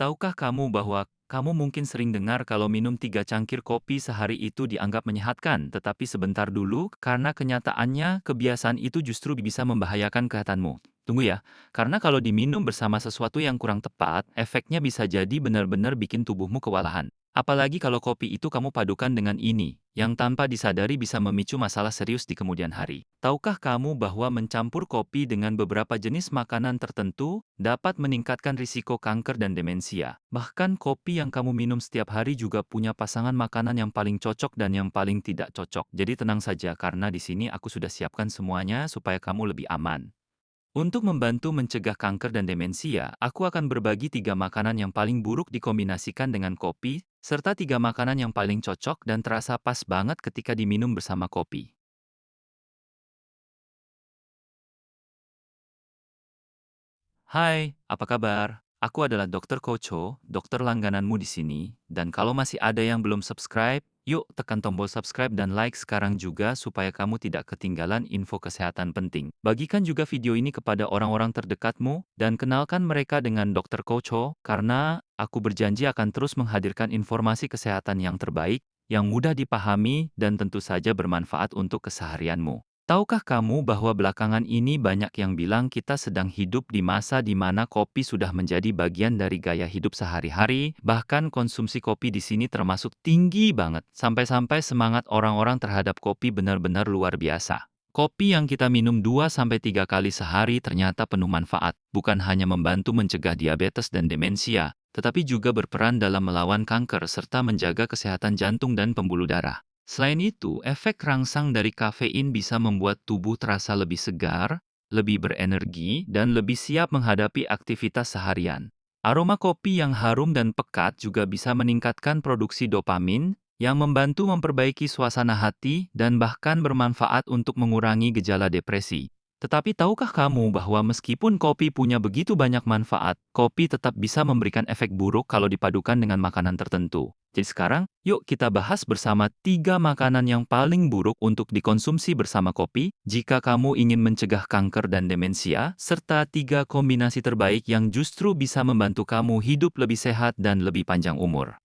Tahukah kamu bahwa kamu mungkin sering dengar kalau minum 3 cangkir kopi sehari itu dianggap menyehatkan, tetapi sebentar dulu, karena kenyataannya kebiasaan itu justru bisa membahayakan kesehatanmu. Tunggu ya, karena kalau diminum bersama sesuatu yang kurang tepat, efeknya bisa jadi benar-benar bikin tubuhmu kewalahan. Apalagi kalau kopi itu kamu padukan dengan ini, yang tanpa disadari bisa memicu masalah serius di kemudian hari. Tahukah kamu bahwa mencampur kopi dengan beberapa jenis makanan tertentu dapat meningkatkan risiko kanker dan demensia? Bahkan kopi yang kamu minum setiap hari juga punya pasangan makanan yang paling cocok dan yang paling tidak cocok. Jadi tenang saja karena di sini aku sudah siapkan semuanya supaya kamu lebih aman. Untuk membantu mencegah kanker dan demensia, aku akan berbagi 3 makanan yang paling buruk dikombinasikan dengan kopi, serta 3 makanan yang paling cocok dan terasa pas banget ketika diminum bersama kopi. Hai, apa kabar? Aku adalah Dokter Kocho, dokter langgananmu di sini. Dan kalau masih ada yang belum subscribe, yuk tekan tombol subscribe dan like sekarang juga supaya kamu tidak ketinggalan info kesehatan penting. Bagikan juga video ini kepada orang-orang terdekatmu dan kenalkan mereka dengan Dokter Kocho karena aku berjanji akan terus menghadirkan informasi kesehatan yang terbaik, yang mudah dipahami dan tentu saja bermanfaat untuk keseharianmu. Tahukah kamu bahwa belakangan ini banyak yang bilang kita sedang hidup di masa di mana kopi sudah menjadi bagian dari gaya hidup sehari-hari, bahkan konsumsi kopi di sini termasuk tinggi banget, sampai-sampai semangat orang-orang terhadap kopi benar-benar luar biasa. Kopi yang kita minum 2 sampai 3 kali sehari ternyata penuh manfaat, bukan hanya membantu mencegah diabetes dan demensia, tetapi juga berperan dalam melawan kanker serta menjaga kesehatan jantung dan pembuluh darah. Selain itu, efek rangsang dari kafein bisa membuat tubuh terasa lebih segar, lebih berenergi, dan lebih siap menghadapi aktivitas seharian. Aroma kopi yang harum dan pekat juga bisa meningkatkan produksi dopamin, yang membantu memperbaiki suasana hati dan bahkan bermanfaat untuk mengurangi gejala depresi. Tetapi tahukah kamu bahwa meskipun kopi punya begitu banyak manfaat, kopi tetap bisa memberikan efek buruk kalau dipadukan dengan makanan tertentu. Jadi sekarang, yuk kita bahas bersama 3 makanan yang paling buruk untuk dikonsumsi bersama kopi jika kamu ingin mencegah kanker dan demensia, serta 3 kombinasi terbaik yang justru bisa membantu kamu hidup lebih sehat dan lebih panjang umur.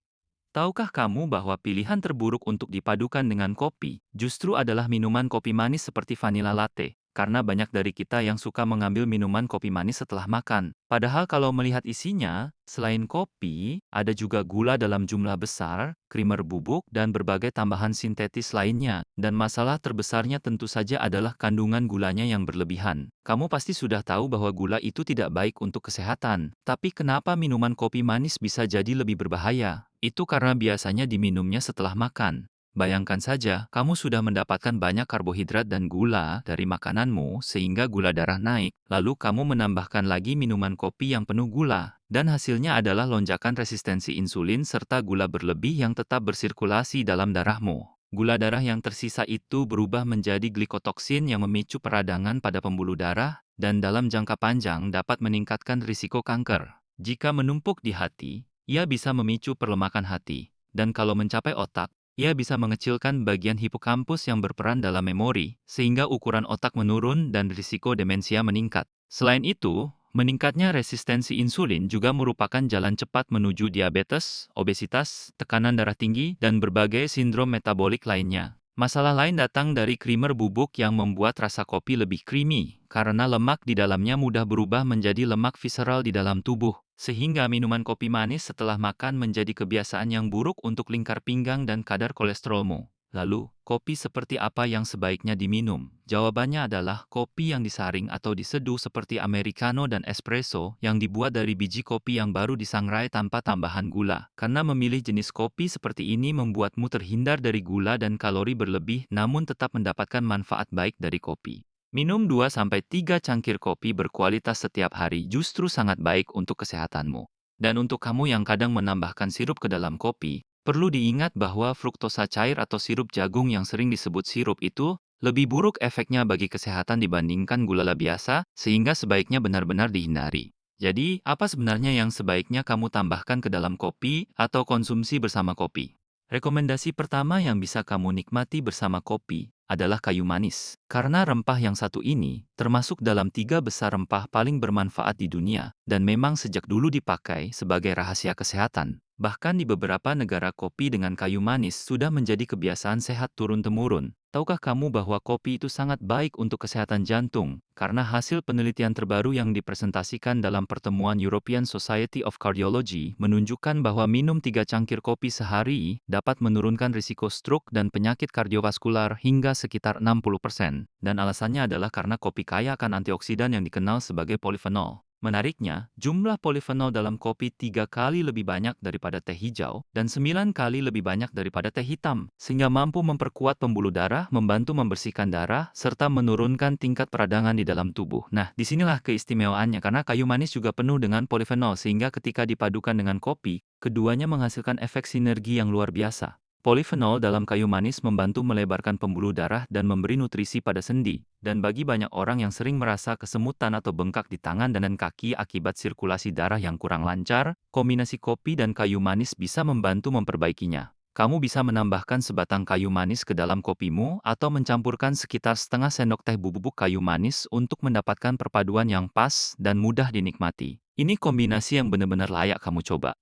Tahukah kamu bahwa pilihan terburuk untuk dipadukan dengan kopi justru adalah minuman kopi manis seperti vanilla latte? Karena banyak dari kita yang suka mengambil minuman kopi manis setelah makan. Padahal kalau melihat isinya, selain kopi, ada juga gula dalam jumlah besar, krimer bubuk, dan berbagai tambahan sintetis lainnya. Dan masalah terbesarnya tentu saja adalah kandungan gulanya yang berlebihan. Kamu pasti sudah tahu bahwa gula itu tidak baik untuk kesehatan. Tapi kenapa minuman kopi manis bisa jadi lebih berbahaya? Itu karena biasanya diminumnya setelah makan. Bayangkan saja, kamu sudah mendapatkan banyak karbohidrat dan gula dari makananmu sehingga gula darah naik. Lalu kamu menambahkan lagi minuman kopi yang penuh gula. Dan hasilnya adalah lonjakan resistensi insulin serta gula berlebih yang tetap bersirkulasi dalam darahmu. Gula darah yang tersisa itu berubah menjadi glikotoksin yang memicu peradangan pada pembuluh darah dan dalam jangka panjang dapat meningkatkan risiko kanker. Jika menumpuk di hati, ia bisa memicu perlemakan hati. Dan kalau mencapai otak, ia bisa mengecilkan bagian hipokampus yang berperan dalam memori, sehingga ukuran otak menurun dan risiko demensia meningkat. Selain itu, meningkatnya resistensi insulin juga merupakan jalan cepat menuju diabetes, obesitas, tekanan darah tinggi, dan berbagai sindrom metabolik lainnya. Masalah lain datang dari krimer bubuk yang membuat rasa kopi lebih creamy, karena lemak di dalamnya mudah berubah menjadi lemak visceral di dalam tubuh. Sehingga minuman kopi manis setelah makan menjadi kebiasaan yang buruk untuk lingkar pinggang dan kadar kolesterolmu. Lalu, kopi seperti apa yang sebaiknya diminum? Jawabannya adalah kopi yang disaring atau diseduh seperti americano dan espresso yang dibuat dari biji kopi yang baru disangrai tanpa tambahan gula. Karena memilih jenis kopi seperti ini membuatmu terhindar dari gula dan kalori berlebih namun tetap mendapatkan manfaat baik dari kopi. Minum 2 sampai 3 cangkir kopi berkualitas setiap hari justru sangat baik untuk kesehatanmu. Dan untuk kamu yang kadang menambahkan sirup ke dalam kopi, perlu diingat bahwa fruktosa cair atau sirup jagung yang sering disebut sirup itu lebih buruk efeknya bagi kesehatan dibandingkan gula biasa, sehingga sebaiknya benar-benar dihindari. Jadi, apa sebenarnya yang sebaiknya kamu tambahkan ke dalam kopi atau konsumsi bersama kopi? Rekomendasi pertama yang bisa kamu nikmati bersama kopi adalah kayu manis. Karena rempah yang satu ini termasuk dalam 3 besar rempah paling bermanfaat di dunia dan memang sejak dulu dipakai sebagai rahasia kesehatan. Bahkan di beberapa negara kopi dengan kayu manis sudah menjadi kebiasaan sehat turun-temurun. Tahukah kamu bahwa kopi itu sangat baik untuk kesehatan jantung? Karena hasil penelitian terbaru yang dipresentasikan dalam pertemuan European Society of Cardiology menunjukkan bahwa minum 3 cangkir kopi sehari dapat menurunkan risiko stroke dan penyakit kardiovaskular hingga sekitar 60%. Dan alasannya adalah karena kopi kaya akan antioksidan yang dikenal sebagai polifenol. Menariknya, jumlah polifenol dalam kopi 3 kali lebih banyak daripada teh hijau dan 9 kali lebih banyak daripada teh hitam, sehingga mampu memperkuat pembuluh darah, membantu membersihkan darah, serta menurunkan tingkat peradangan di dalam tubuh. Nah, disinilah keistimewaannya karena kayu manis juga penuh dengan polifenol sehingga ketika dipadukan dengan kopi, keduanya menghasilkan efek sinergi yang luar biasa. Polifenol dalam kayu manis membantu melebarkan pembuluh darah dan memberi nutrisi pada sendi. Dan bagi banyak orang yang sering merasa kesemutan atau bengkak di tangan dan kaki akibat sirkulasi darah yang kurang lancar, kombinasi kopi dan kayu manis bisa membantu memperbaikinya. Kamu bisa menambahkan sebatang kayu manis ke dalam kopimu atau mencampurkan sekitar setengah sendok teh bubuk kayu manis untuk mendapatkan perpaduan yang pas dan mudah dinikmati. Ini kombinasi yang benar-benar layak kamu coba.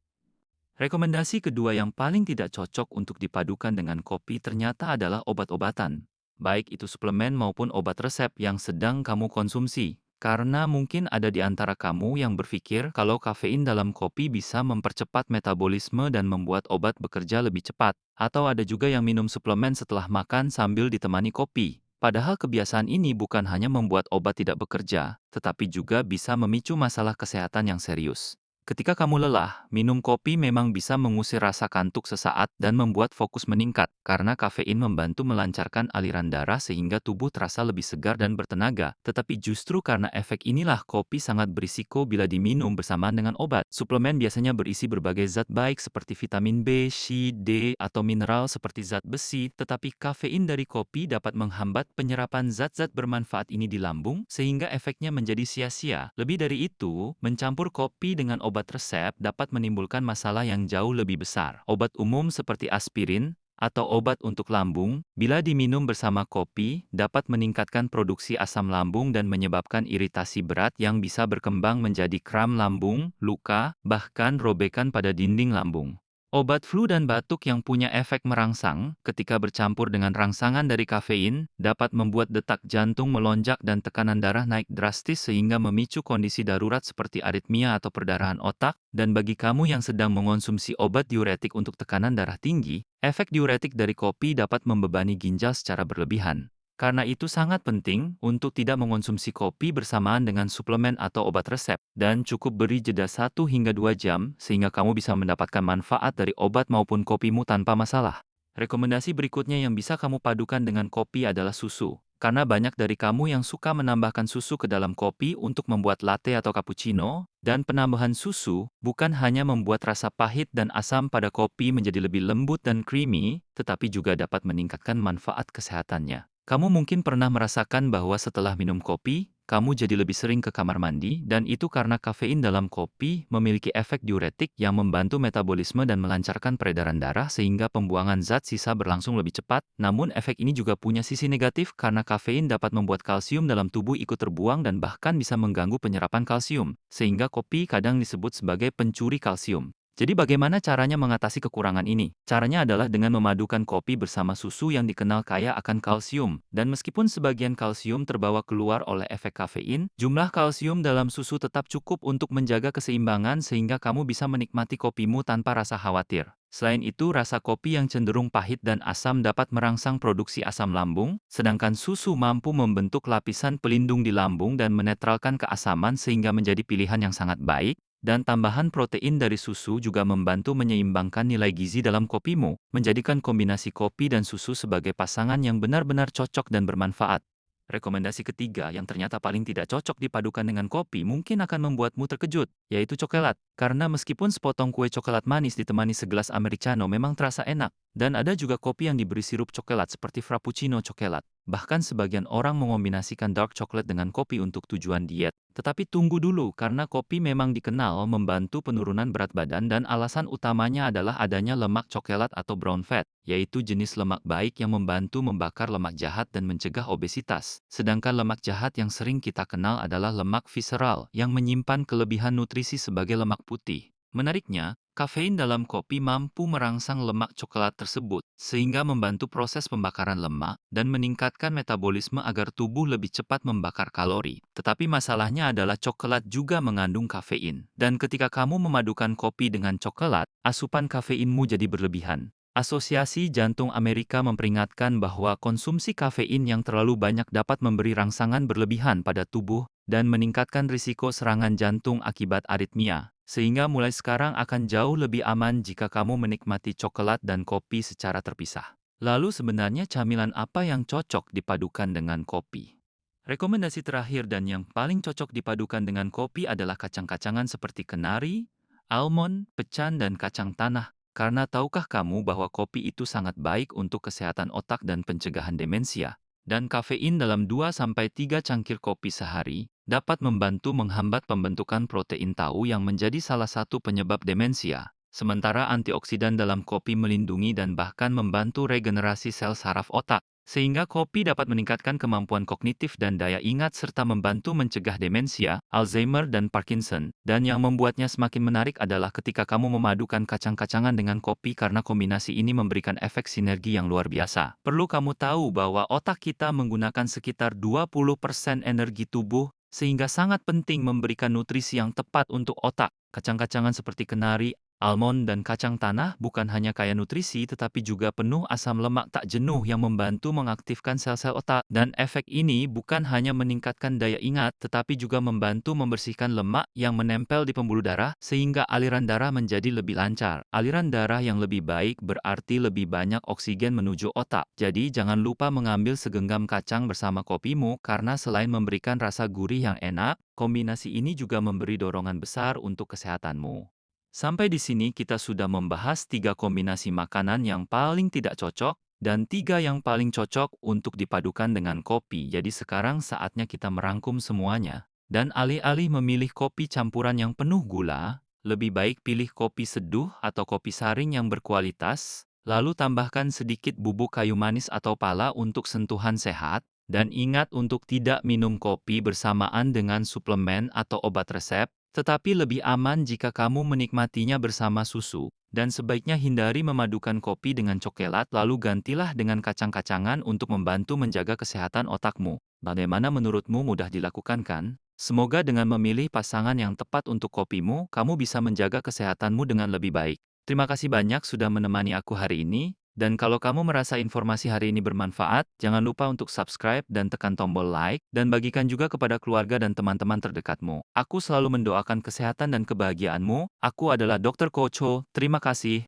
Rekomendasi kedua yang paling tidak cocok untuk dipadukan dengan kopi ternyata adalah obat-obatan. Baik itu suplemen maupun obat resep yang sedang kamu konsumsi. Karena mungkin ada di antara kamu yang berpikir kalau kafein dalam kopi bisa mempercepat metabolisme dan membuat obat bekerja lebih cepat. Atau ada juga yang minum suplemen setelah makan sambil ditemani kopi. Padahal kebiasaan ini bukan hanya membuat obat tidak bekerja, tetapi juga bisa memicu masalah kesehatan yang serius. Ketika kamu lelah, minum kopi memang bisa mengusir rasa kantuk sesaat dan membuat fokus meningkat, karena kafein membantu melancarkan aliran darah sehingga tubuh terasa lebih segar dan bertenaga. Tetapi justru karena efek inilah kopi sangat berisiko bila diminum bersamaan dengan obat. Suplemen biasanya berisi berbagai zat baik seperti vitamin B, C, D, atau mineral seperti zat besi, tetapi kafein dari kopi dapat menghambat penyerapan zat-zat bermanfaat ini di lambung, sehingga efeknya menjadi sia-sia. Lebih dari itu, mencampur kopi dengan obat resep dapat menimbulkan masalah yang jauh lebih besar. Obat umum seperti aspirin atau obat untuk lambung, bila diminum bersama kopi, dapat meningkatkan produksi asam lambung dan menyebabkan iritasi berat yang bisa berkembang menjadi kram lambung, luka, bahkan robekan pada dinding lambung. Obat flu dan batuk yang punya efek merangsang, ketika bercampur dengan rangsangan dari kafein, dapat membuat detak jantung melonjak dan tekanan darah naik drastis sehingga memicu kondisi darurat seperti aritmia atau perdarahan otak. Dan bagi kamu yang sedang mengonsumsi obat diuretik untuk tekanan darah tinggi, efek diuretik dari kopi dapat membebani ginjal secara berlebihan. Karena itu sangat penting untuk tidak mengonsumsi kopi bersamaan dengan suplemen atau obat resep, dan cukup beri jeda 1 hingga 2 jam sehingga kamu bisa mendapatkan manfaat dari obat maupun kopimu tanpa masalah. Rekomendasi berikutnya yang bisa kamu padukan dengan kopi adalah susu. Karena banyak dari kamu yang suka menambahkan susu ke dalam kopi untuk membuat latte atau cappuccino, dan penambahan susu bukan hanya membuat rasa pahit dan asam pada kopi menjadi lebih lembut dan creamy, tetapi juga dapat meningkatkan manfaat kesehatannya. Kamu mungkin pernah merasakan bahwa setelah minum kopi, kamu jadi lebih sering ke kamar mandi, dan itu karena kafein dalam kopi memiliki efek diuretik yang membantu metabolisme dan melancarkan peredaran darah sehingga pembuangan zat sisa berlangsung lebih cepat. Namun efek ini juga punya sisi negatif karena kafein dapat membuat kalsium dalam tubuh ikut terbuang dan bahkan bisa mengganggu penyerapan kalsium, sehingga kopi kadang disebut sebagai pencuri kalsium. Jadi bagaimana caranya mengatasi kekurangan ini? Caranya adalah dengan memadukan kopi bersama susu yang dikenal kaya akan kalsium. Dan meskipun sebagian kalsium terbawa keluar oleh efek kafein, jumlah kalsium dalam susu tetap cukup untuk menjaga keseimbangan sehingga kamu bisa menikmati kopimu tanpa rasa khawatir. Selain itu, rasa kopi yang cenderung pahit dan asam dapat merangsang produksi asam lambung, sedangkan susu mampu membentuk lapisan pelindung di lambung dan menetralkan keasaman sehingga menjadi pilihan yang sangat baik. Dan tambahan protein dari susu juga membantu menyeimbangkan nilai gizi dalam kopimu, menjadikan kombinasi kopi dan susu sebagai pasangan yang benar-benar cocok dan bermanfaat. Rekomendasi ketiga yang ternyata paling tidak cocok dipadukan dengan kopi mungkin akan membuatmu terkejut, yaitu coklat. Karena meskipun sepotong kue coklat manis ditemani segelas americano memang terasa enak, dan ada juga kopi yang diberi sirup coklat seperti frappuccino coklat. Bahkan sebagian orang mengombinasikan dark chocolate dengan kopi untuk tujuan diet. Tetapi tunggu dulu, karena kopi memang dikenal membantu penurunan berat badan dan alasan utamanya adalah adanya lemak coklat atau brown fat, yaitu jenis lemak baik yang membantu membakar lemak jahat dan mencegah obesitas. Sedangkan lemak jahat yang sering kita kenal adalah lemak visceral yang menyimpan kelebihan nutrisi sebagai lemak putih. Menariknya, kafein dalam kopi mampu merangsang lemak coklat tersebut, sehingga membantu proses pembakaran lemak dan meningkatkan metabolisme agar tubuh lebih cepat membakar kalori. Tetapi masalahnya adalah coklat juga mengandung kafein. Dan ketika kamu memadukan kopi dengan coklat, asupan kafeinmu jadi berlebihan. Asosiasi Jantung Amerika memperingatkan bahwa konsumsi kafein yang terlalu banyak dapat memberi rangsangan berlebihan pada tubuh dan meningkatkan risiko serangan jantung akibat aritmia. Sehingga mulai sekarang akan jauh lebih aman jika kamu menikmati coklat dan kopi secara terpisah. Lalu sebenarnya camilan apa yang cocok dipadukan dengan kopi? Rekomendasi terakhir dan yang paling cocok dipadukan dengan kopi adalah kacang-kacangan seperti kenari, almond, pecan, dan kacang tanah. Karena tahukah kamu bahwa kopi itu sangat baik untuk kesehatan otak dan pencegahan demensia? Dan kafein dalam 2-3 cangkir kopi sehari dapat membantu menghambat pembentukan protein tau yang menjadi salah satu penyebab demensia. Sementara antioksidan dalam kopi melindungi dan bahkan membantu regenerasi sel saraf otak. Sehingga kopi dapat meningkatkan kemampuan kognitif dan daya ingat serta membantu mencegah demensia, Alzheimer, dan Parkinson. Dan yang membuatnya semakin menarik adalah ketika kamu memadukan kacang-kacangan dengan kopi karena kombinasi ini memberikan efek sinergi yang luar biasa. Perlu kamu tahu bahwa otak kita menggunakan sekitar 20% energi tubuh, sehingga sangat penting memberikan nutrisi yang tepat untuk otak. Kacang-kacangan seperti kenari, almond, dan kacang tanah bukan hanya kaya nutrisi tetapi juga penuh asam lemak tak jenuh yang membantu mengaktifkan sel-sel otak. Dan efek ini bukan hanya meningkatkan daya ingat tetapi juga membantu membersihkan lemak yang menempel di pembuluh darah sehingga aliran darah menjadi lebih lancar. Aliran darah yang lebih baik berarti lebih banyak oksigen menuju otak. Jadi jangan lupa mengambil segenggam kacang bersama kopimu karena selain memberikan rasa gurih yang enak, kombinasi ini juga memberi dorongan besar untuk kesehatanmu. Sampai di sini kita sudah membahas 3 kombinasi makanan yang paling tidak cocok dan 3 yang paling cocok untuk dipadukan dengan kopi. Jadi sekarang saatnya kita merangkum semuanya. Dan alih-alih memilih kopi campuran yang penuh gula, lebih baik pilih kopi seduh atau kopi saring yang berkualitas, lalu tambahkan sedikit bubuk kayu manis atau pala untuk sentuhan sehat, dan ingat untuk tidak minum kopi bersamaan dengan suplemen atau obat resep, tetapi lebih aman jika kamu menikmatinya bersama susu, dan sebaiknya hindari memadukan kopi dengan coklat lalu gantilah dengan kacang-kacangan untuk membantu menjaga kesehatan otakmu. Bagaimana menurutmu, mudah dilakukan kan? Semoga dengan memilih pasangan yang tepat untuk kopimu, kamu bisa menjaga kesehatanmu dengan lebih baik. Terima kasih banyak sudah menemani aku hari ini. Dan kalau kamu merasa informasi hari ini bermanfaat, jangan lupa untuk subscribe dan tekan tombol like, dan bagikan juga kepada keluarga dan teman-teman terdekatmu. Aku selalu mendoakan kesehatan dan kebahagiaanmu. Aku adalah Dr. Kocho, terima kasih.